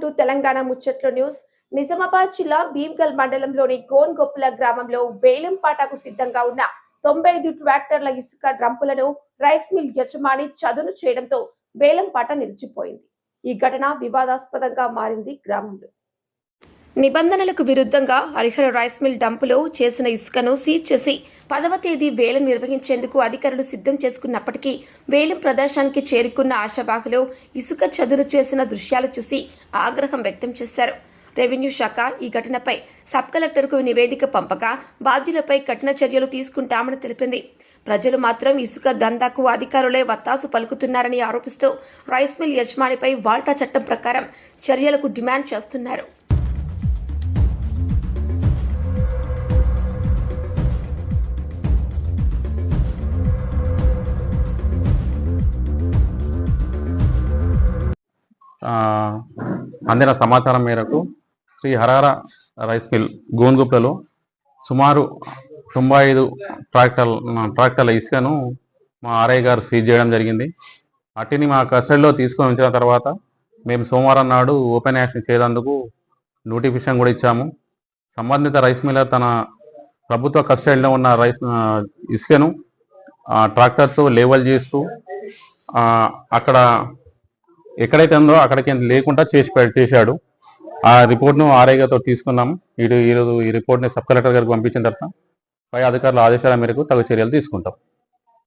Welcome to Telangana ముచ్చట్లు news. Nizamabad జిల్లా భీమ్గల్ మండలంలోని గోన్గొప్పుల గ్రామంలో వేలంపాటకు సిద్ధంగా ఉన్న 95 ట్రాక్టర్ల ఇసుక డ్రంపులను రైస్ మిల్ యజమాని చదును చేయడంతో వేలంపాట నిలిచిపోయింది. ఈ ఘటన వివాదాస్పదంగా మారింది. గ్రామంలో నిబంధనలకు విరుద్ధంగా హరిహర రైస్ మిల్ డంపులో చేసిన ఇసుకను సీజ్ చేసి 10వ తేదీ వేలం నిర్వహించేందుకు అధికారులు సిద్ధం చేసుకున్నప్పటికీ వేలం ప్రదర్శనానికి చేరుకున్న ఆశాబాహులో ఇసుక చదును చేసిన దృశ్యాలు చూసి ఆగ్రహం వ్యక్తం చేశారు. రెవెన్యూ శాఖ ఈ ఘటనపై సబ్ కలెక్టర్కు నివేదిక పంపగా బాధ్యులపై కఠిన చర్యలు తీసుకుంటామని తెలిపింది. ప్రజలు మాత్రం ఇసుక దందాకు అధికారులే వత్తాసు పలుకుతున్నారని ఆరోపిస్తూ రైస్ మిల్ యజమానిపై వాల్టా చట్టం ప్రకారం చర్యలకు డిమాండ్ చేస్తున్నారు. అందిన సమాచారం మేరకు శ్రీ హరహర రైస్ మిల్ గోన్గుప్లలో సుమారు 95 ట్రాక్టర్ల ఇసుకను మా ఆర్ఐ గారు సీజ్ చేయడం జరిగింది. వాటిని మా కస్టడీలో తీసుకొని ఉంచిన తర్వాత మేము సోమవారం నాడు ఓపెన్ యాక్షన్ చేయడానికి నోటిఫికేషన్ కూడా ఇచ్చాము. సంబంధిత రైస్ మిల్లర్ తన ప్రభుత్వ కస్టడీలో ఉన్న ఇసుకను ట్రాక్టర్తో లేవల్ చేస్తూ అక్కడ ఎక్కడైతే ఉందో అక్కడికి లేకుండా చేశాడు. ఆ రిపోర్ట్ను ఆర్ఐ గారితో తీసుకున్నాము. ఈరోజు ఈ రిపోర్ట్ని సబ్ కలెక్టర్ గారికి పంపించిన తర్వాత పై అధికారుల ఆదేశాల మేరకు తగు చర్యలు తీసుకుంటాం.